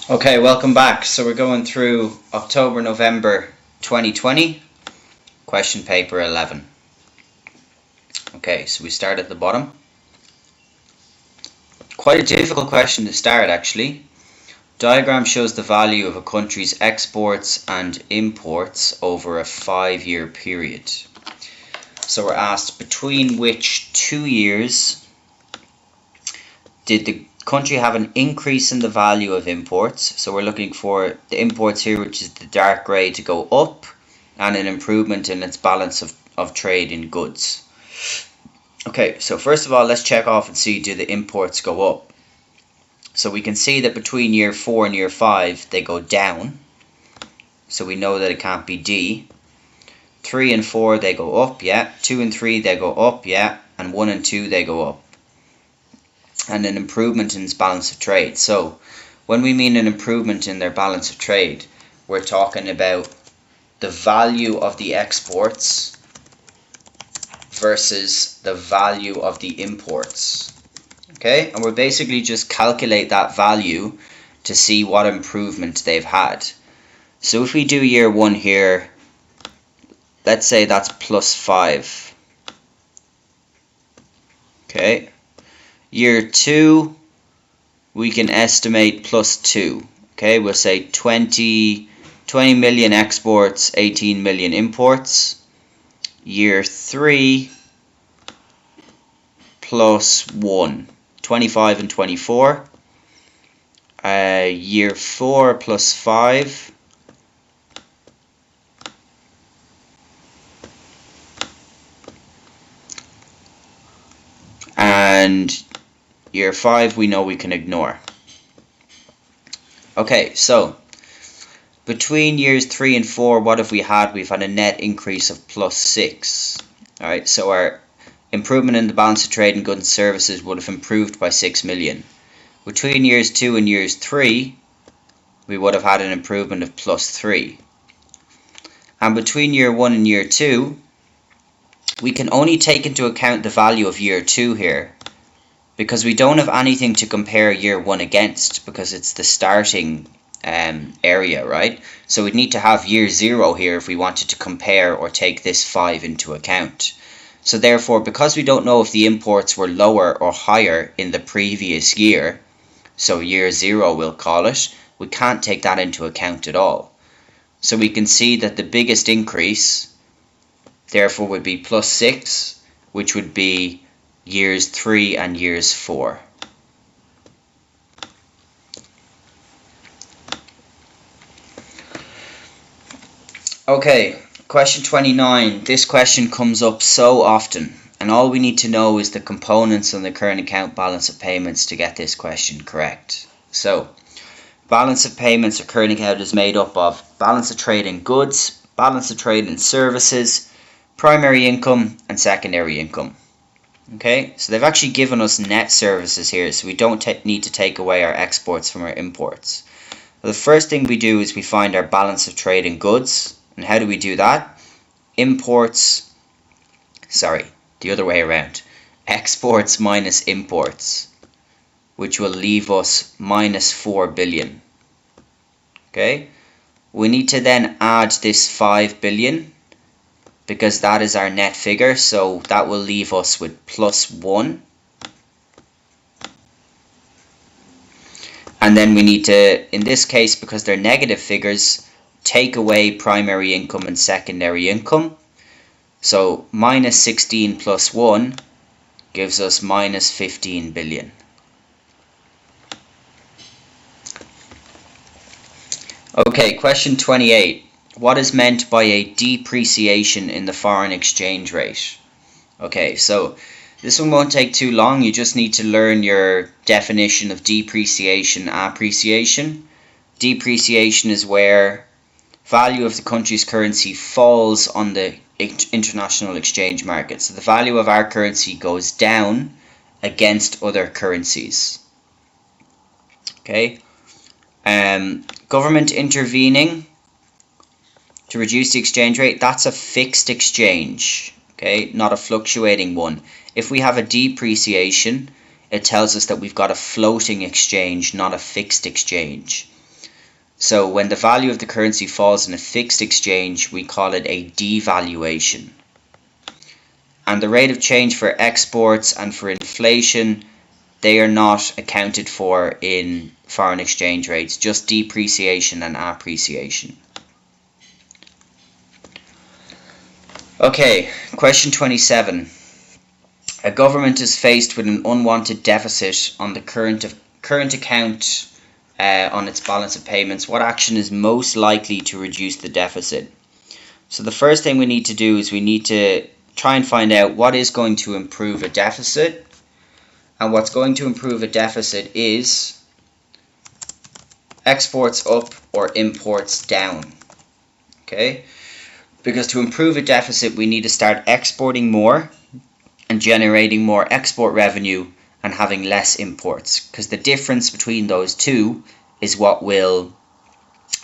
Okay, welcome back. So we're going through October, November 2020, question paper 11. Okay, so we start at the bottom. Quite a difficult question to start actually. Diagram shows the value of a country's exports and imports over a 5-year period. So we're asked between which 2 years did the country have an increase in the value of imports. So we're looking for the imports here, which is the dark grey, to go up, and an improvement in its balance of trade in goods. Okay, so first of all, let's check off and see, do the imports go up? So we can see that between year 4 and year 5 they go down, so we know that it can't be D. 3 and 4 they go up, yeah. 2 and 3 they go up, yeah. And 1 and 2 they go up. And an improvement in its balance of trade. So when we mean an improvement in their balance of trade, we're talking about the value of the exports versus the value of the imports. Okay, and we're basically just calculate that value to see what improvement they've had. So if we do year 1 here, let's say that's +5. Okay. Year 2, we can estimate +2. Okay, we'll say 20 million exports, 18 million imports. Year 3, +1, 25 and 24. Year 4, +5. And year 5 we know we can ignore. Okay, so between years 3 and 4, what have we had? We've had a net increase of +6. Alright, so our improvement in the balance of trade and goods and services would have improved by 6 million. Between years 2 and years 3, we would have had an improvement of +3. And between year 1 and year 2, we can only take into account the value of year 2 here, because we don't have anything to compare year 1 against, because it's the starting area, right? So we'd need to have year 0 here if we wanted to compare or take this 5 into account. So therefore, because we don't know if the imports were lower or higher in the previous year, so year 0 we'll call it, we can't take that into account at all. So we can see that the biggest increase therefore would be +6, which would be years 3 and years 4. Okay, question 29. This question comes up so often, and all we need to know is the components on the current account balance of payments to get this question correct. So, balance of payments or current account is made up of balance of trade in goods, balance of trade in services, primary income, and secondary income. Okay, so they've actually given us net services here, so we don't need to take away our exports from our imports. Well, the first thing we do is we find our balance of trade in goods. And how do we do that? The other way around. Exports minus imports, which will leave us -4 billion. Okay, we need to then add this 5 billion, because that is our net figure, so that will leave us with +1. And then we need to, in this case, because they're negative figures, take away primary income and secondary income. So -16 plus 1 gives us -15 billion. Okay, question 28. What is meant by a depreciation in the foreign exchange rate? Okay, so this one won't take too long. You just need to learn your definition of depreciation, appreciation. Depreciation is where value of the country's currency falls on the international exchange market. So the value of our currency goes down against other currencies. Okay. Government intervening to reduce the exchange rate, that's a fixed exchange, okay, not a fluctuating one. If we have a depreciation, it tells us that we've got a floating exchange, not a fixed exchange. So when the value of the currency falls in a fixed exchange, we call it a devaluation. And the rate of change for exports and for inflation, they are not accounted for in foreign exchange rates, just depreciation and appreciation. Okay, question 27. A government is faced with an unwanted deficit on the current account on its balance of payments. What action is most likely to reduce the deficit? So the first thing we need to do is we need to try and find out what is going to improve a deficit. And what's going to improve a deficit is exports up or imports down. Okay? Because to improve a deficit, we need to start exporting more and generating more export revenue and having less imports. Because the difference between those two is what will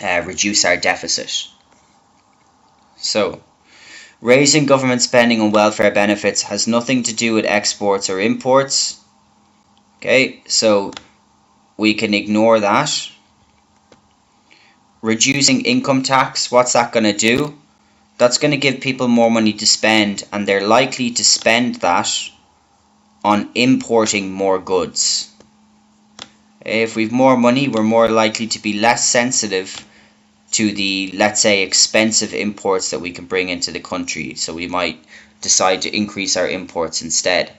reduce our deficit. So, raising government spending on welfare benefits has nothing to do with exports or imports. Okay, so we can ignore that. Reducing income tax, what's that going to do? That's going to give people more money to spend, and they're likely to spend that on importing more goods. If we've more money, we're more likely to be less sensitive to the, let's say, expensive imports that we can bring into the country. So we might decide to increase our imports instead.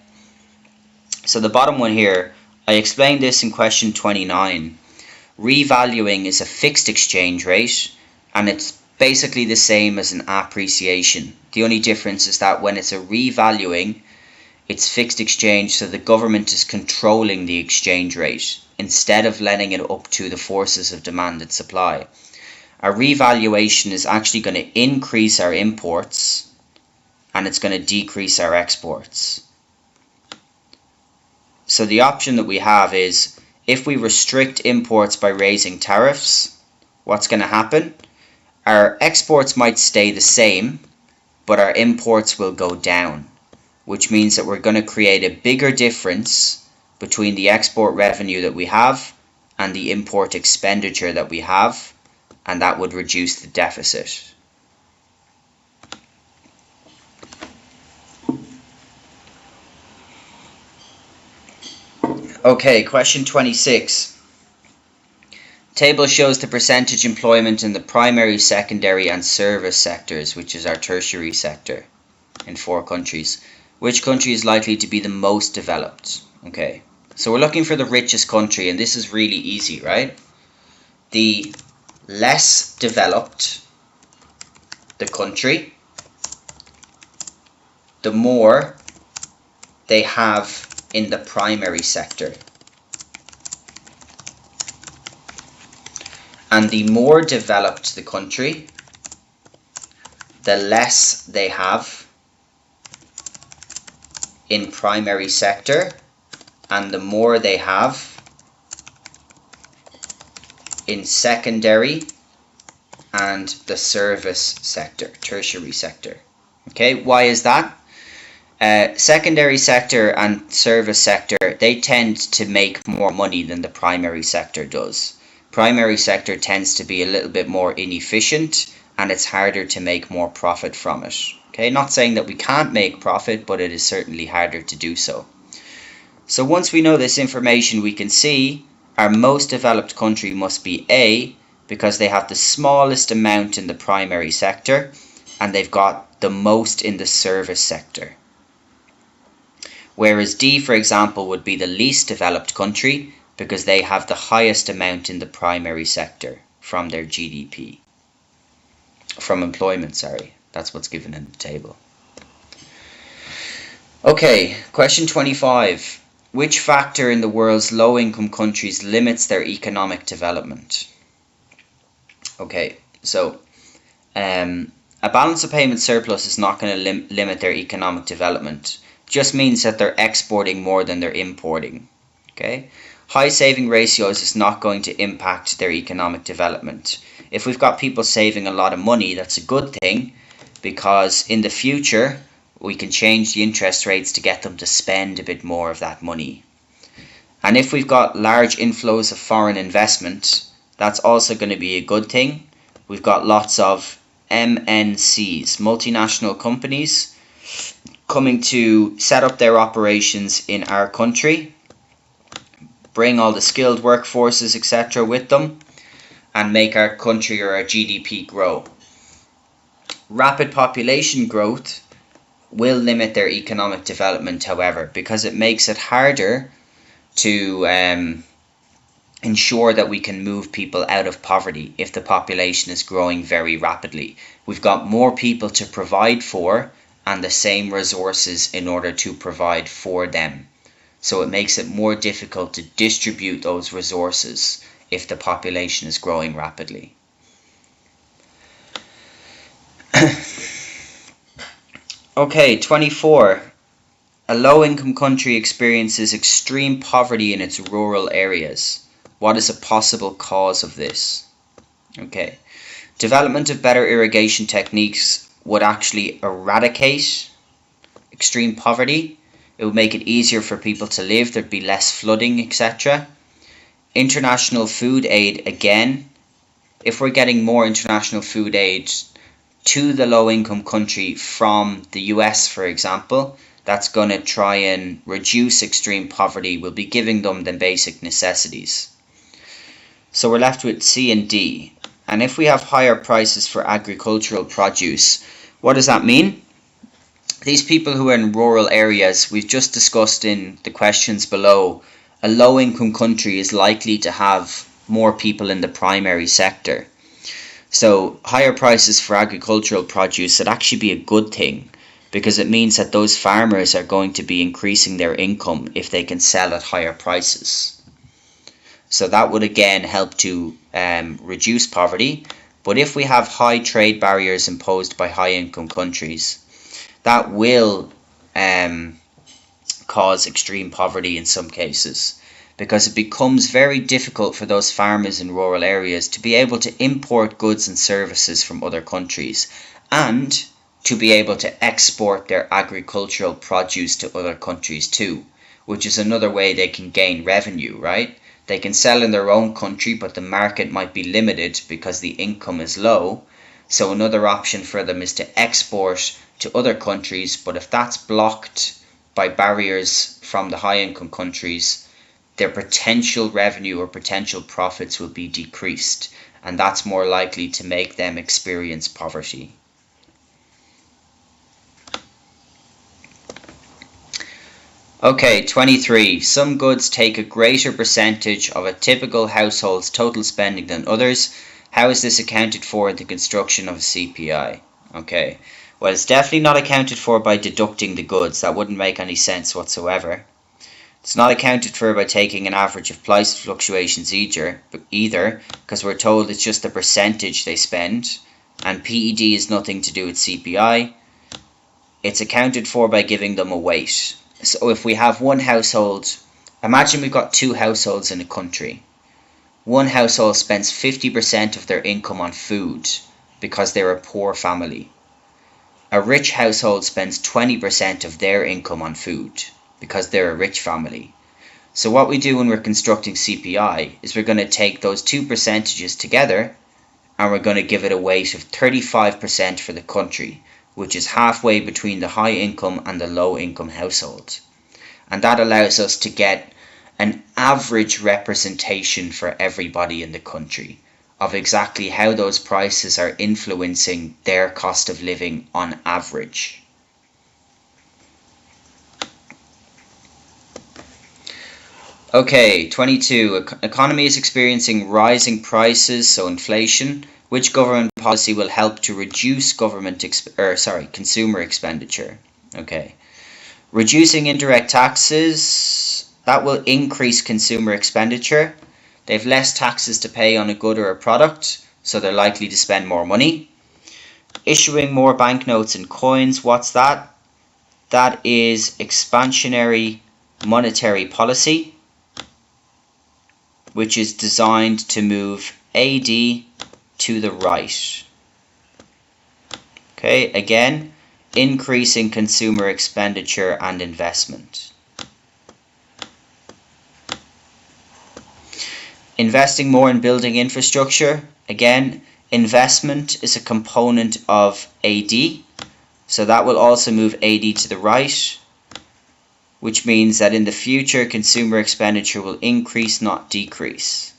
So the bottom one here, I explained this in question 29. Revaluing is a fixed exchange rate, and it's basically the same as an appreciation. The only difference is that when it's a revaluing, it's fixed exchange, so the government is controlling the exchange rate instead of letting it up to the forces of demand and supply. A revaluation is actually going to increase our imports and it's going to decrease our exports. So the option that we have is, if we restrict imports by raising tariffs, what's going to happen? Our exports might stay the same, but our imports will go down, which means that we're going to create a bigger difference between the export revenue that we have and the import expenditure that we have, and that would reduce the deficit. Okay, question 26. Table shows the percentage employment in the primary, secondary and service sectors, which is our tertiary sector, in 4 countries. Which country is likely to be the most developed? Okay, so we're looking for the richest country, and this is really easy, right? The less developed the country, the more they have in the primary sector. And the more developed the country, the less they have in primary sector, and the more they have in secondary and the service sector, tertiary sector. Okay, why is that? Secondary sector and service sector, they tend to make more money than the primary sector does. Primary sector tends to be a little bit more inefficient, and it's harder to make more profit from it. Okay, not saying that we can't make profit, but it is certainly harder to do so. So once we know this information, we can see our most developed country must be A, because they have the smallest amount in the primary sector and they've got the most in the service sector. Whereas D, for example, would be the least developed country because they have the highest amount in the primary sector from their GDP. From employment, sorry. That's what's given in the table. Okay, question 25. Which factor in the world's low-income countries limits their economic development? Okay, so a balance of payment surplus is not going to limit their economic development. It just means that they're exporting more than they're importing. Okay, high saving ratios is not going to impact their economic development. If we've got people saving a lot of money, that's a good thing, because in the future we can change the interest rates to get them to spend a bit more of that money. And if we've got large inflows of foreign investment, that's also going to be a good thing. We've got lots of MNCs, multinational companies, coming to set up their operations in our country, bring all the skilled workforces, etc. with them, and make our country or our GDP grow. Rapid population growth will limit their economic development, however, because it makes it harder to ensure that we can move people out of poverty if the population is growing very rapidly. We've got more people to provide for and the same resources in order to provide for them. So it makes it more difficult to distribute those resources if the population is growing rapidly. Okay, 24. A low-income country experiences extreme poverty in its rural areas. What is a possible cause of this? Okay, development of better irrigation techniques would actually eradicate extreme poverty. It would make it easier for people to live. There'd be less flooding, etc. International food aid, again, if we're getting more international food aid to the low-income country from the US, for example, that's going to try and reduce extreme poverty. We'll be giving them the basic necessities. So we're left with C and D. And if we have higher prices for agricultural produce, what does that mean? These people who are in rural areas, we've just discussed in the questions below, a low-income country is likely to have more people in the primary sector. So higher prices for agricultural produce would actually be a good thing, because it means that those farmers are going to be increasing their income if they can sell at higher prices. So that would again help to reduce poverty. But if we have high trade barriers imposed by high-income countries, that will cause extreme poverty in some cases, because it becomes very difficult for those farmers in rural areas to be able to import goods and services from other countries and to be able to export their agricultural produce to other countries too, which is another way they can gain revenue, right? They can sell in their own country, but the market might be limited because the income is low. So another option for them is to export to other countries, but if that's blocked by barriers from the high-income countries, their potential revenue or potential profits will be decreased, and that's more likely to make them experience poverty. Okay, 23. Some goods take a greater percentage of a typical household's total spending than others. How is this accounted for in the construction of a CPI? Okay, well, it's definitely not accounted for by deducting the goods. That wouldn't make any sense whatsoever. It's not accounted for by taking an average of price fluctuations either, because we're told it's just the percentage they spend, and PED is nothing to do with CPI. It's accounted for by giving them a weight. So if we have one household, imagine we've got two households in a country. One household spends 50% of their income on food because they're a poor family. A rich household spends 20% of their income on food because they're a rich family. So what we do when we're constructing CPI is we're going to take those two percentages together and we're going to give it a weight of 35% for the country, which is halfway between the high income and the low income household. And that allows us to get an average representation for everybody in the country of exactly how those prices are influencing their cost of living on average. Okay, 22. Economy is experiencing rising prices, so inflation. Which government policy will help to reduce consumer expenditure? Okay. Reducing indirect taxes, that will increase consumer expenditure. They have less taxes to pay on a good or a product, so they're likely to spend more money. Issuing more banknotes and coins, what's that? That is expansionary monetary policy, which is designed to move AD to the right. Okay, again, increasing consumer expenditure and investment. Investing more in building infrastructure. Again, investment is a component of AD, so that will also move AD to the right, which means that in the future consumer expenditure will increase, not decrease,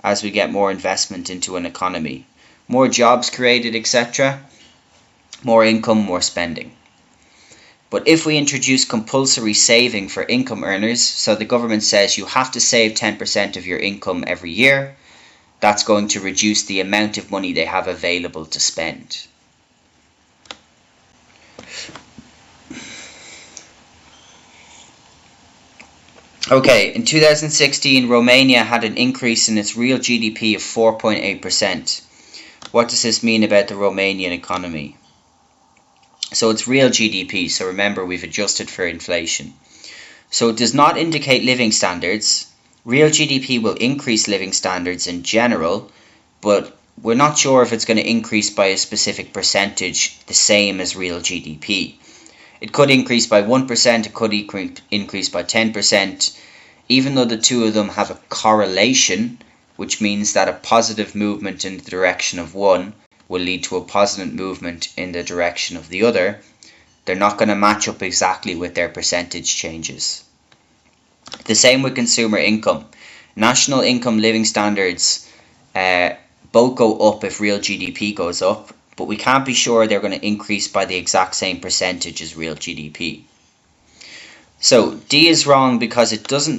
as we get more investment into an economy. More jobs created, etc. More income, more spending. But if we introduce compulsory saving for income earners, so the government says you have to save 10% of your income every year, that's going to reduce the amount of money they have available to spend. Okay, in 2016, Romania had an increase in its real GDP of 4.8%. What does this mean about the Romanian economy? So it's real GDP, so remember we've adjusted for inflation. So it does not indicate living standards. Real GDP will increase living standards in general, but we're not sure if it's going to increase by a specific percentage the same as real GDP. It could increase by 1%, it could increase by 10%, even though the two of them have a correlation, which means that a positive movement in the direction of one will lead to a positive movement in the direction of the other. They're not going to match up exactly with their percentage changes. The same with consumer income. National income living standards both go up if real GDP goes up, but we can't be sure they're going to increase by the exact same percentage as real GDP. So D is wrong because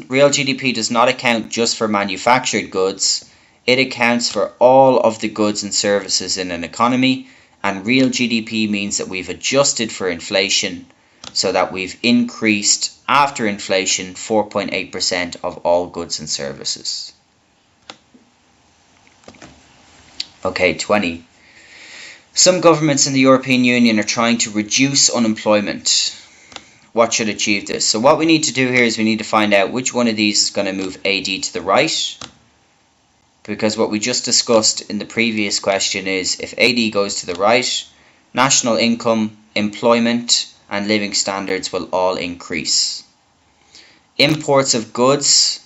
real GDP does not account just for manufactured goods. It accounts for all of the goods and services in an economy, and real GDP means that we've adjusted for inflation, so that we've increased after inflation 4.8% of all goods and services. Okay, 20. Some governments in the European Union are trying to reduce unemployment. What should achieve this? So what we need to do here is we need to find out which one of these is going to move AD to the right. Because what we just discussed in the previous question is if AD goes to the right, national income, employment and living standards will all increase. Imports of goods,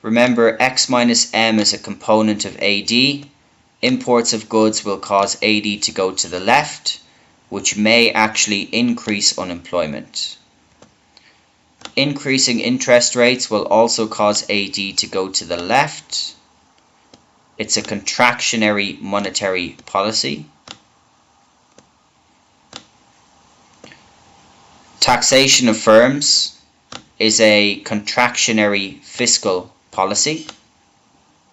remember X minus M is a component of AD. Imports of goods will cause AD to go to the left, which may actually increase unemployment. Increasing interest rates will also cause AD to go to the left. It's a contractionary monetary policy. Taxation of firms is a contractionary fiscal policy,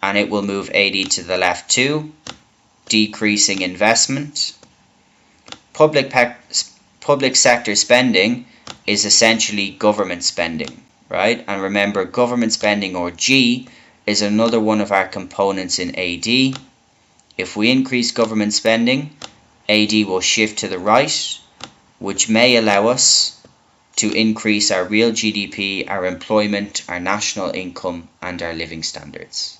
and it will move AD to the left too, decreasing investment. Public sector spending is essentially government spending, right? And remember, government spending, or G, is another one of our components in AD. If we increase government spending, AD will shift to the right, which may allow us to increase our real GDP, our employment, our national income, and our living standards.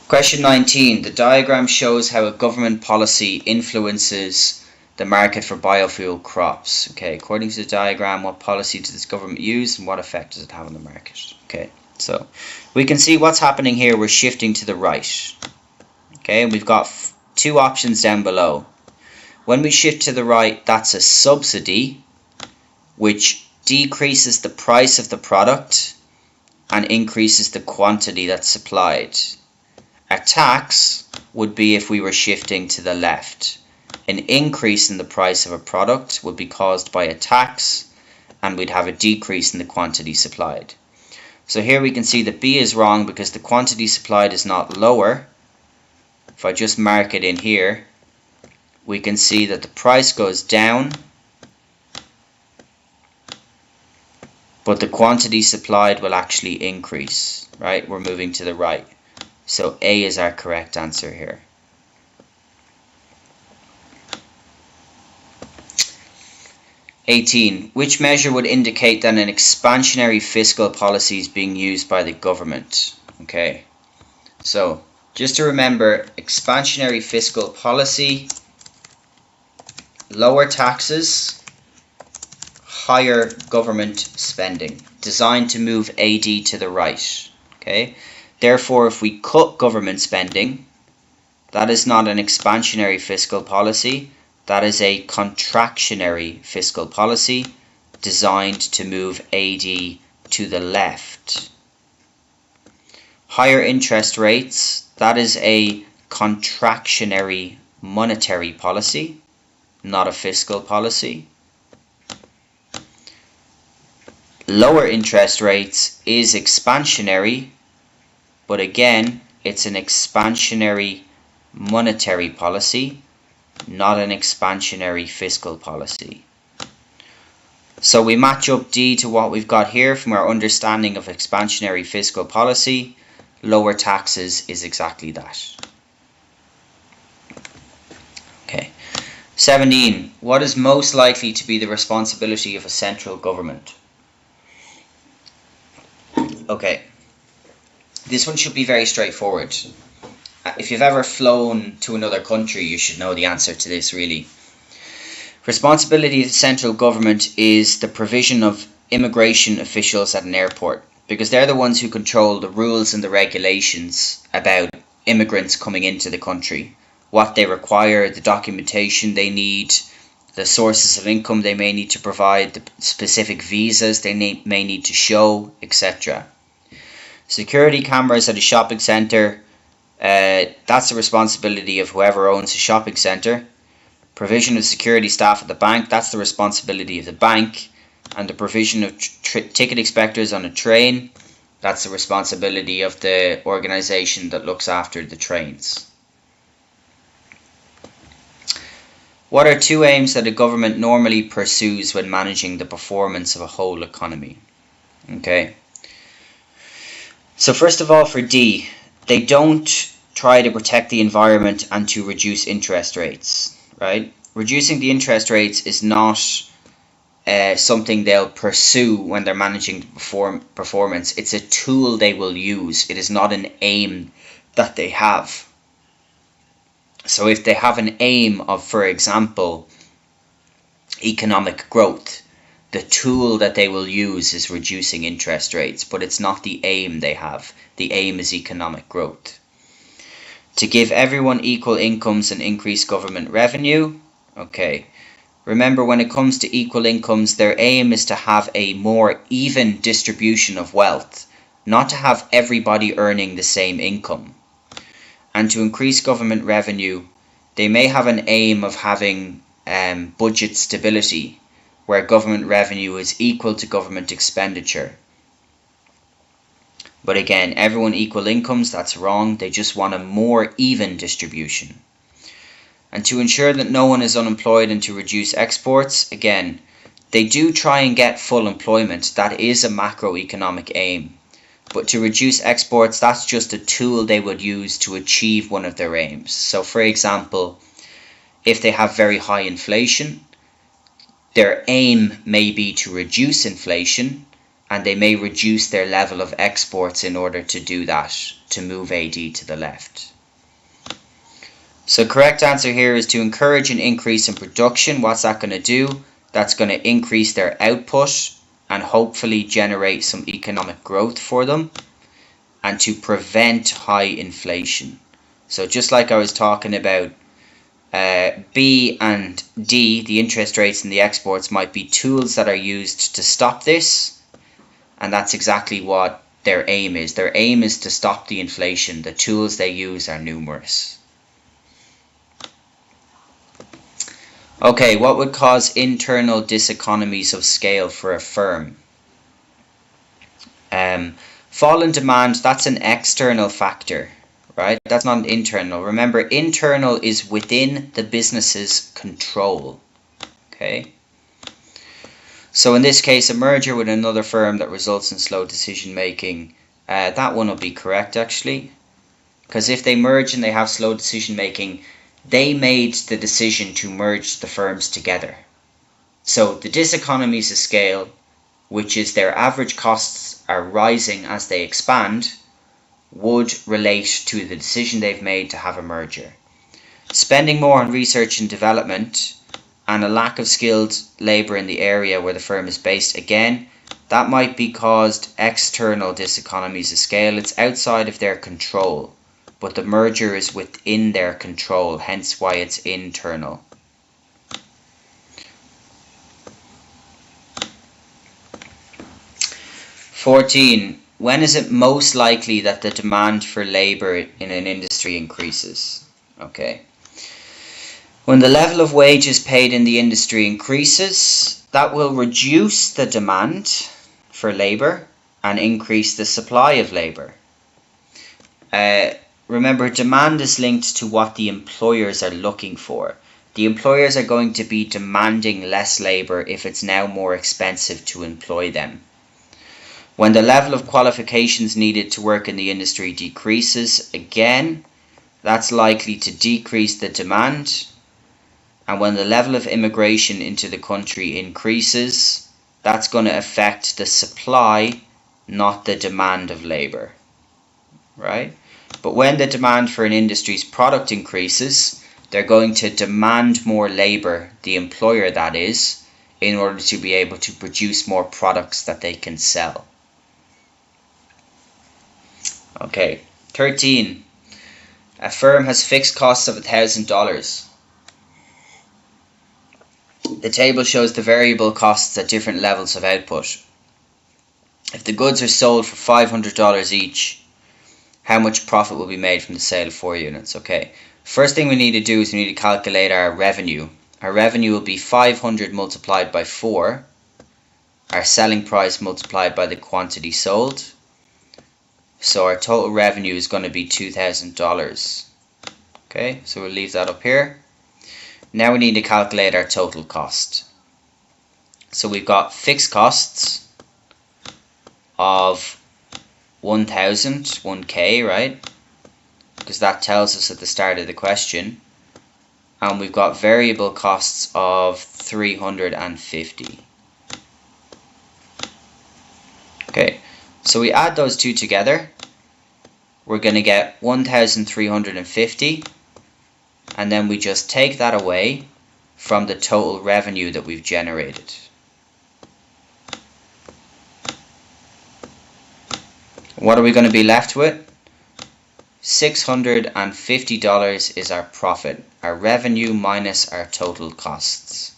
Question 19. The diagram shows how a government policy influences the market for biofuel crops. Okay, according to the diagram, what policy does this government use and what effect does it have on the market? Okay, so we can see what's happening here. We're shifting to the right. Okay, and we've got two options down below. When we shift to the right, that's a subsidy, which decreases the price of the product and increases the quantity that's supplied. A tax would be if we were shifting to the left. An increase in the price of a product would be caused by a tax, and we'd have a decrease in the quantity supplied. So here we can see that B is wrong because the quantity supplied is not lower. If I just mark it in here, we can see that the price goes down, but the quantity supplied will actually increase, right? We're moving to the right. So A is our correct answer here. Which measure would indicate that an expansionary fiscal policy is being used by the government? Okay, so just to remember, expansionary fiscal policy, lower taxes, higher government spending, designed to move AD to the right. Okay, therefore, if we cut government spending, that is not an expansionary fiscal policy, that is a contractionary fiscal policy designed to move AD to the left. Higher interest rates, that is a contractionary monetary policy, not a fiscal policy. Lower interest rates is expansionary, but again, it's an expansionary monetary policy, not an expansionary fiscal policy. So we match up D to what we've got here from our understanding of expansionary fiscal policy. Lower taxes is exactly that. Okay. 17. What is most likely to be the responsibility of a central government? Okay. This one should be very straightforward. If you've ever flown to another country, you should know the answer to this, really. Responsibility of the central government is the provision of immigration officials at an airport, because they're the ones who control the rules and the regulations about immigrants coming into the country, what they require, the documentation they need, the sources of income they may need to provide, the specific visas they may need to show, etc. Security cameras at a shopping centre, that's the responsibility of whoever owns a shopping centre. Provision of security staff at the bank, that's the responsibility of the bank. And the provision of ticket inspectors on a train, that's the responsibility of the organisation that looks after the trains. What are two aims that a government normally pursues when managing the performance of a whole economy? Okay. So first of all, for D, they don't try to protect the environment and to reduce interest rates, right? Reducing the interest rates is not something they'll pursue when they're managing the performance. It's a tool they will use. It is not an aim that they have. So if they have an aim of, for example, economic growth, the tool that they will use is reducing interest rates, but it's not the aim they have. The aim is economic growth. To give everyone equal incomes and increase government revenue. Okay. Remember, when it comes to equal incomes, their aim is to have a more even distribution of wealth, not to have everybody earning the same income. And to increase government revenue, they may have an aim of having budget stability, where government revenue is equal to government expenditure. But again, everyone equal incomes, that's wrong. They just want a more even distribution. And to ensure that no one is unemployed and to reduce exports, again, they do try and get full employment. That is a macroeconomic aim. But to reduce exports, that's just a tool they would use to achieve one of their aims. So for example, if they have very high inflation, their aim may be to reduce inflation, and they may reduce their level of exports in order to do that, to move AD to the left. So correct answer here is to encourage an increase in production. What's that going to do? That's going to increase their output and hopefully generate some economic growth for them, and to prevent high inflation. So just like I was talking about, B and D, the interest rates and the exports, might be tools that are used to stop this, and that's exactly what their aim is. Their aim is to stop the inflation. The tools they use are numerous. Okay, what would cause internal diseconomies of scale for a firm? Fall in demand, that's an external factor, right? That's not an internal. Remember, internal is within the business's control, okay? So in this case, a merger with another firm that results in slow decision making, that one will be correct actually. Because if they merge and they have slow decision making, they made the decision to merge the firms together. So the diseconomies of scale, which is their average costs are rising as they expand, would relate to the decision they've made to have a merger. Spending more on research and development, and a lack of skilled labour in the area where the firm is based, again, that might be caused external diseconomies of scale. It's outside of their control, but the merger is within their control, hence why it's internal. (14) When is it most likely that the demand for labour in an industry increases? Okay. When the level of wages paid in the industry increases, that will reduce the demand for labour and increase the supply of labour. Remember, demand is linked to what the employers are looking for. The employers are going to be demanding less labour if it's now more expensive to employ them. When the level of qualifications needed to work in the industry decreases, again, that's likely to decrease the demand. And when the level of immigration into the country increases, that's going to affect the supply, not the demand of labour, right? But when the demand for an industry's product increases, they're going to demand more labour, the employer that is, in order to be able to produce more products that they can sell. Okay, 13. A firm has fixed costs of $1,000. The table shows the variable costs at different levels of output. If the goods are sold for $500 each, how much profit will be made from the sale of 4 units? Okay, first thing we need to do is we need to calculate our revenue. Our revenue will be 500 multiplied by 4, our selling price multiplied by the quantity sold. So our total revenue is going to be $2,000. Okay, so we'll leave that up here. Now we need to calculate our total cost. So we've got fixed costs of 1,000, 1K, right? Because that tells us at the start of the question. And we've got variable costs of 350. Okay, so we add those two together. We're going to get 1,350. And then we just take that away from the total revenue that we've generated. What are we going to be left with? $650 is our profit, our revenue minus our total costs.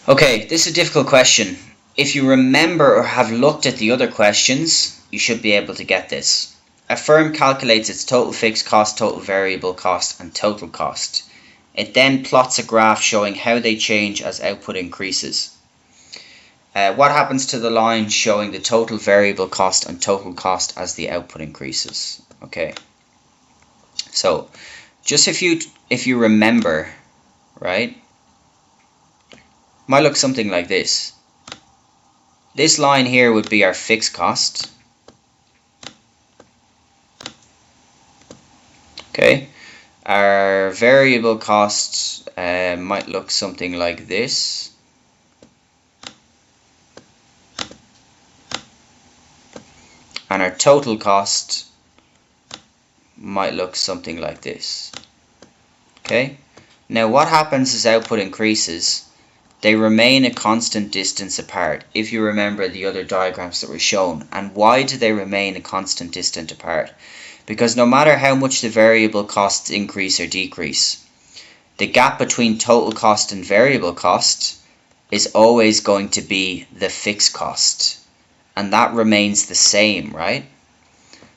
Okay, this is a difficult question. If you remember or have looked at the other questions, you should be able to get this. A firm calculates its total fixed cost, total variable cost, and total cost. It then plots a graph showing how they change as output increases. What happens to the line showing the total variable cost and total cost as the output increases? Okay. So, just if you remember, right? Might look something like this. This line here would be our fixed cost. Okay, our variable cost might look something like this. And our total cost might look something like this. Okay, now what happens as output increases? They remain a constant distance apart, if you remember the other diagrams that were shown. And why do they remain a constant distance apart? Because no matter how much the variable costs increase or decrease, the gap between total cost and variable cost is always going to be the fixed cost. And that remains the same, right?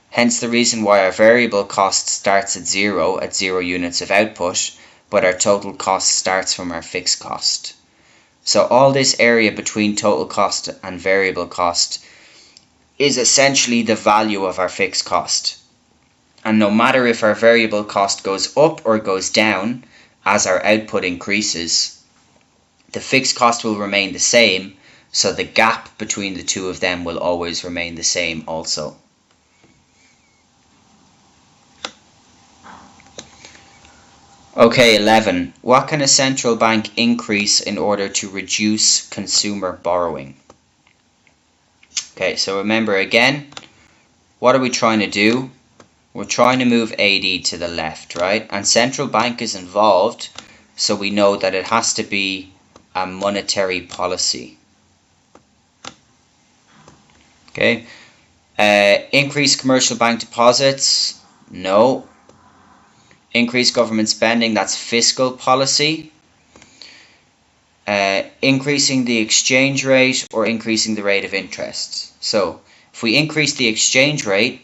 Hence the reason why our variable cost starts at 0 units of output, but our total cost starts from our fixed cost. So all this area between total cost and variable cost is essentially the value of our fixed cost. And no matter if our variable cost goes up or goes down as our output increases, the fixed cost will remain the same, so the gap between the two of them will always remain the same also. Okay, 11. What can a central bank increase in order to reduce consumer borrowing? Okay, so remember again, what are we trying to do? We're trying to move AD to the left, right? And central bank is involved, so we know that it has to be a monetary policy. Okay. Increase commercial bank deposits? No. Increase government spending? That's fiscal policy. Increasing the exchange rate or increasing the rate of interest. So if we increase the exchange rate,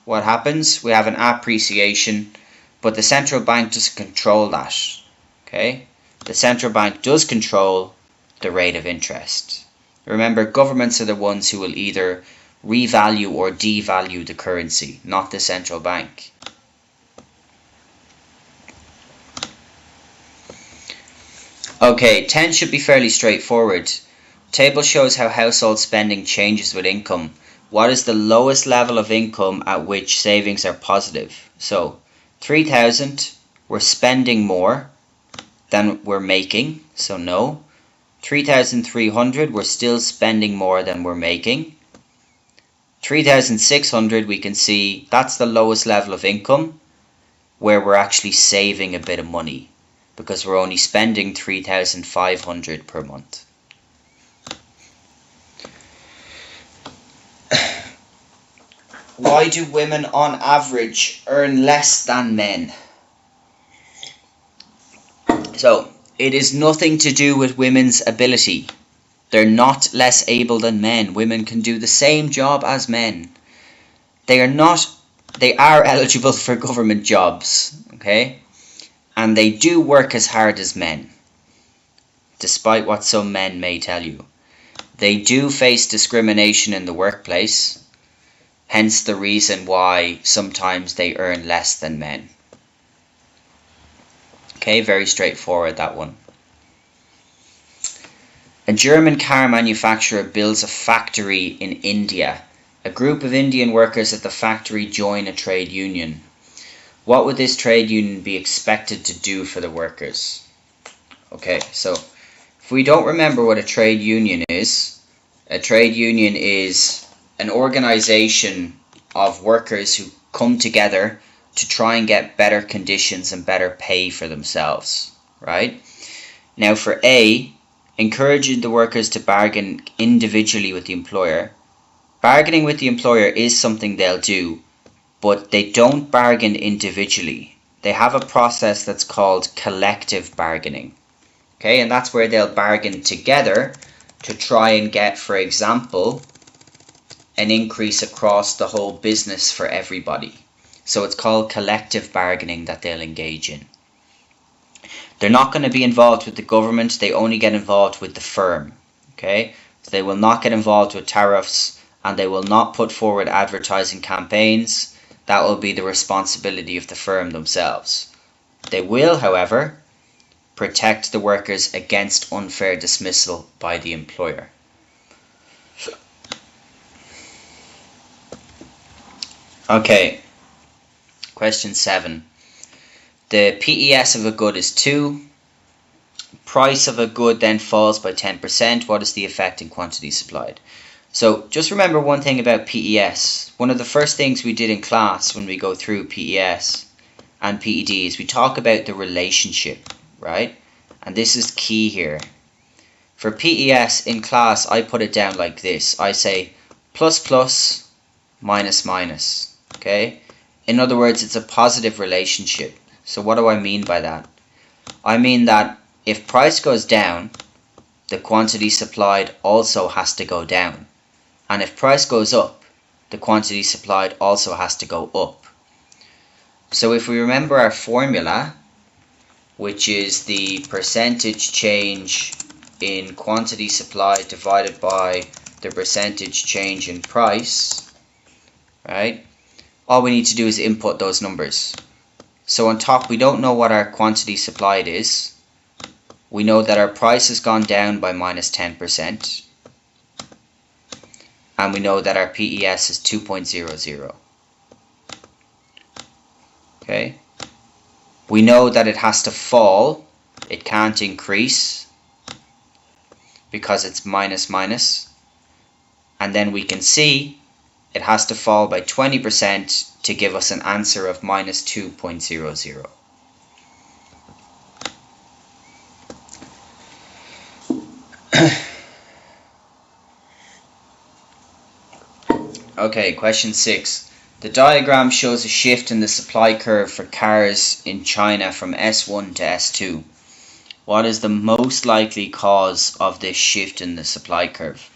what happens? We have an appreciation, but the central bank doesn't control that. Okay, the central bank does control the rate of interest. Remember, governments are the ones who will either revalue or devalue the currency, not the central bank. Okay, 10 should be fairly straightforward. Table shows how household spending changes with income. What is the lowest level of income at which savings are positive? So 3,000, we're spending more than we're making, so no. 3,300, we're still spending more than we're making. 3,600, we can see that's the lowest level of income where we're actually saving a bit of money, because we're only spending 3,500 per month. Why do women on average earn less than men? So, it is nothing to do with women's ability. They're not less able than men. Women can do the same job as men. They are eligible for government jobs, okay? And they do work as hard as men, despite what some men may tell you. They do face discrimination in the workplace, hence the reason why sometimes they earn less than men. Okay, very straightforward, that one. A German car manufacturer builds a factory in India. A group of Indian workers at the factory join a trade union. What would this trade union be expected to do for the workers? Okay, so if we don't remember what a trade union is an organization of workers who come together to try and get better conditions and better pay for themselves, right? Now for A, encouraging the workers to bargain individually with the employer. Bargaining with the employer is something they'll do, but they don't bargain individually. They have a process that's called collective bargaining. Okay, and that's where they'll bargain together to try and get, for example, an increase across the whole business for everybody. So it's called collective bargaining that they'll engage in. They're not going to be involved with the government, they only get involved with the firm. Okay, so they will not get involved with tariffs, and they will not put forward advertising campaigns. That will be the responsibility of the firm themselves. They will, however, protect the workers against unfair dismissal by the employer. Okay, question 7. The PES of a good is 2. Price of a good then falls by 10%. What is the effect in quantity supplied? So just remember one thing about PES. One of the first things we did in class when we go through PES and PED is we talk about the relationship, right? And this is key here. For PES in class, I put it down like this. I say plus plus minus minus, okay? In other words, it's a positive relationship. So what do I mean by that? I mean that if price goes down, the quantity supplied also has to go down. And if price goes up, the quantity supplied also has to go up. So if we remember our formula, which is the percentage change in quantity supplied divided by the percentage change in price, right? All we need to do is input those numbers. So on top, we don't know what our quantity supplied is. We know that our price has gone down by minus 10%. And we know that our PES is 2.00. Okay. We know that it has to fall. It can't increase because it's minus minus. And then we can see it has to fall by 20% to give us an answer of minus 2.00. Okay, question 6. The diagram shows a shift in the supply curve for cars in China from S1 to S2. What is the most likely cause of this shift in the supply curve?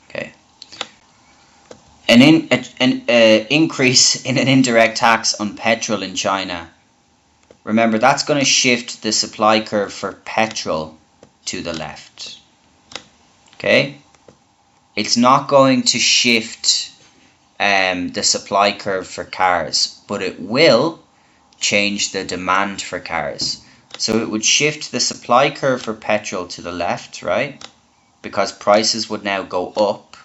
Okay. An increase in an indirect tax on petrol in China. Remember, that's going to shift the supply curve for petrol to the left. Okay? It's not going to shift the supply curve for cars, but it will change the demand for cars. So it would shift the supply curve for petrol to the left, right? Because prices would now go up.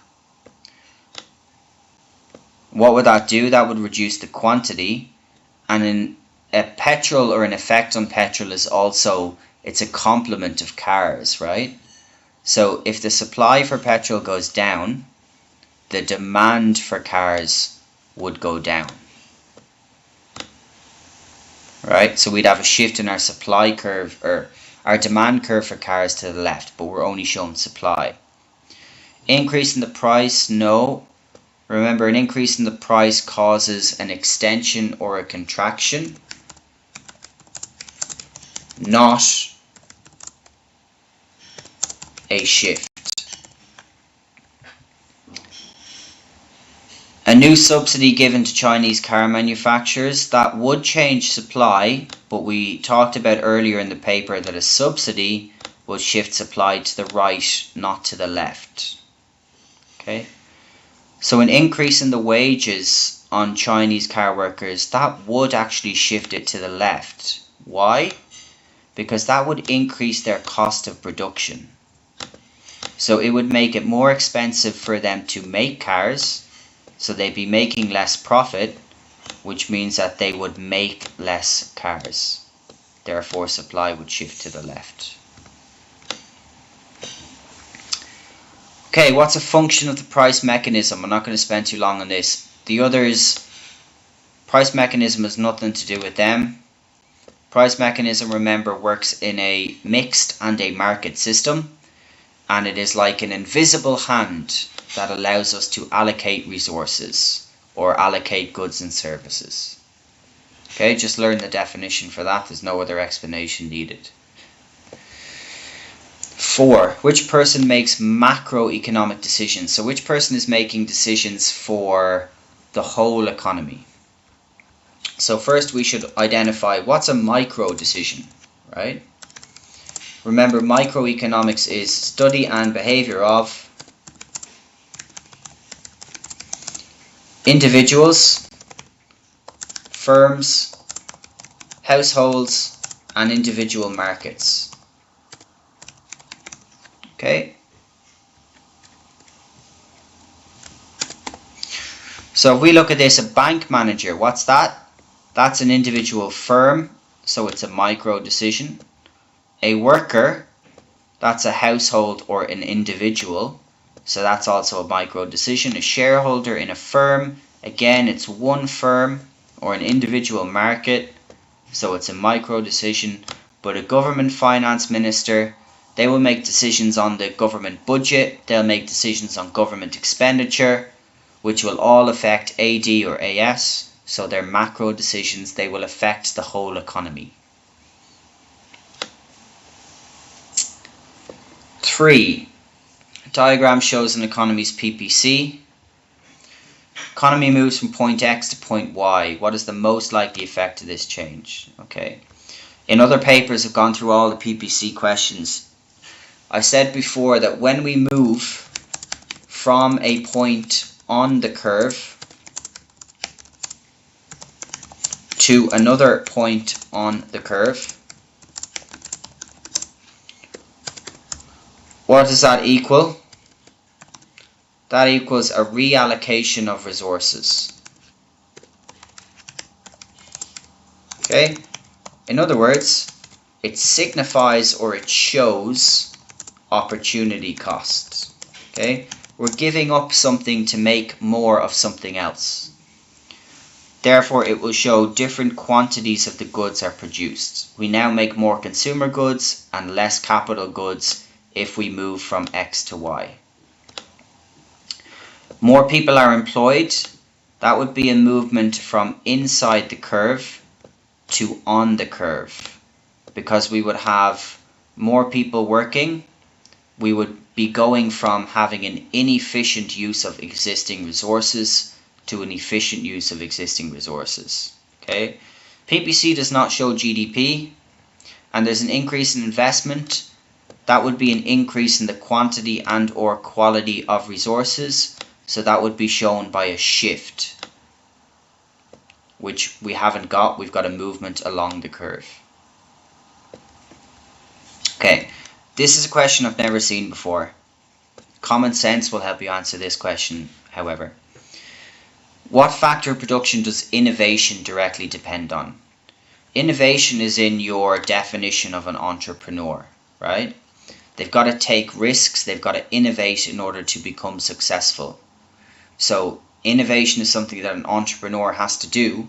What would that do? That would reduce the quantity. And in a petrol, or an effect on petrol, is also, it's a complement of cars, right? So if the supply for petrol goes down, the demand for cars would go down. Right, so we'd have a shift in our supply curve, or our demand curve for cars, to the left, but we're only showing supply. Increase in the price, no. Remember, an increase in the price causes an extension or a contraction, not a shift. A new subsidy given to Chinese car manufacturers, that would change supply, but we talked about earlier in the paper that a subsidy would shift supply to the right, not to the left. Okay, so an increase in the wages on Chinese car workers, that would actually shift it to the left. Why? Because that would increase their cost of production. So it would make it more expensive for them to make cars, so they'd be making less profit, which means that they would make less cars. Therefore, supply would shift to the left. Okay, what's a function of the price mechanism? I'm not going to spend too long on this. The others, price mechanism has nothing to do with them. Price mechanism, remember, works in a mixed and a market system, and it is like an invisible hand that allows us to allocate resources or allocate goods and services. Okay, just learn the definition for that. There's no other explanation needed. 4. Which person makes macroeconomic decisions? So which person is making decisions for the whole economy? So first we should identify what's a micro decision, right? Remember, microeconomics is study and behavior of individuals, firms, households, and individual markets. Okay? So if we look at this, a bank manager, what's that? That's an individual firm, so it's a micro decision. A worker, that's a household or an individual, so that's also a micro decision. A shareholder in a firm, again, it's one firm or an individual market, so it's a micro decision. But a government finance minister, they will make decisions on the government budget, they'll make decisions on government expenditure, which will all affect AD or AS, so they're macro decisions, they will affect the whole economy. 3. Diagram shows an economy's PPC. Economy moves from point X to point Y. What is the most likely effect of this change? Okay. In other papers, I've gone through all the PPC questions. I said before that when we move from a point on the curve to another point on the curve, what does that equal? That equals a reallocation of resources. Okay? In other words, it signifies or it shows opportunity costs. Okay? We're giving up something to make more of something else. Therefore, it will show different quantities of the goods are produced. We now make more consumer goods and less capital goods if we move from X to Y. More people are employed. That would be a movement from inside the curve to on the curve, because we would have more people working. We would be going from having an inefficient use of existing resources to an efficient use of existing resources. Okay, PPC does not show GDP, and there's an increase in investment. That would be an increase in the quantity and or quality of resources, so that would be shown by a shift, which we haven't got. We've got a movement along the curve. Okay, this is a question I've never seen before. Common sense will help you answer this question, however. What factor of production does innovation directly depend on? Innovation is in your definition of an entrepreneur, right? They've got to take risks, they've got to innovate in order to become successful. So innovation is something that an entrepreneur has to do.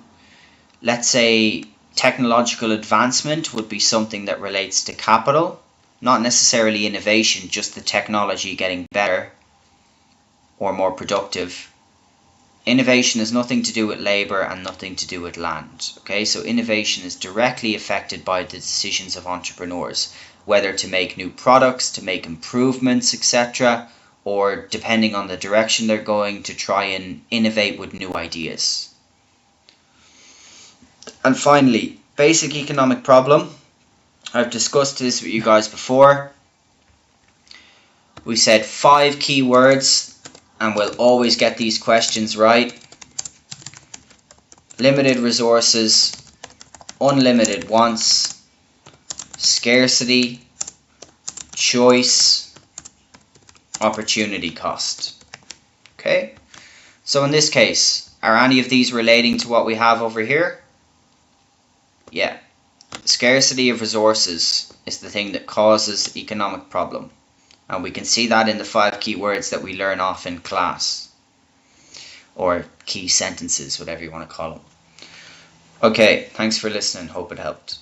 Let's say technological advancement would be something that relates to capital, not necessarily innovation, just the technology getting better or more productive. Innovation has nothing to do with labor and nothing to do with land. Okay, so innovation is directly affected by the decisions of entrepreneurs, whether to make new products, to make improvements, etc., or depending on the direction they're going, to try and innovate with new ideas. And finally, basic economic problem. I've discussed this with you guys before. We said 5 key words, and we'll always get these questions right. Limited resources, unlimited wants, scarcity, choice, opportunity cost. Okay, so in this case, are any of these relating to what we have over here? Yeah, scarcity of resources is the thing that causes the economic problem. And we can see that in the 5 key words that we learn off in class, or key sentences, whatever you want to call them. Okay, thanks for listening. Hope it helped.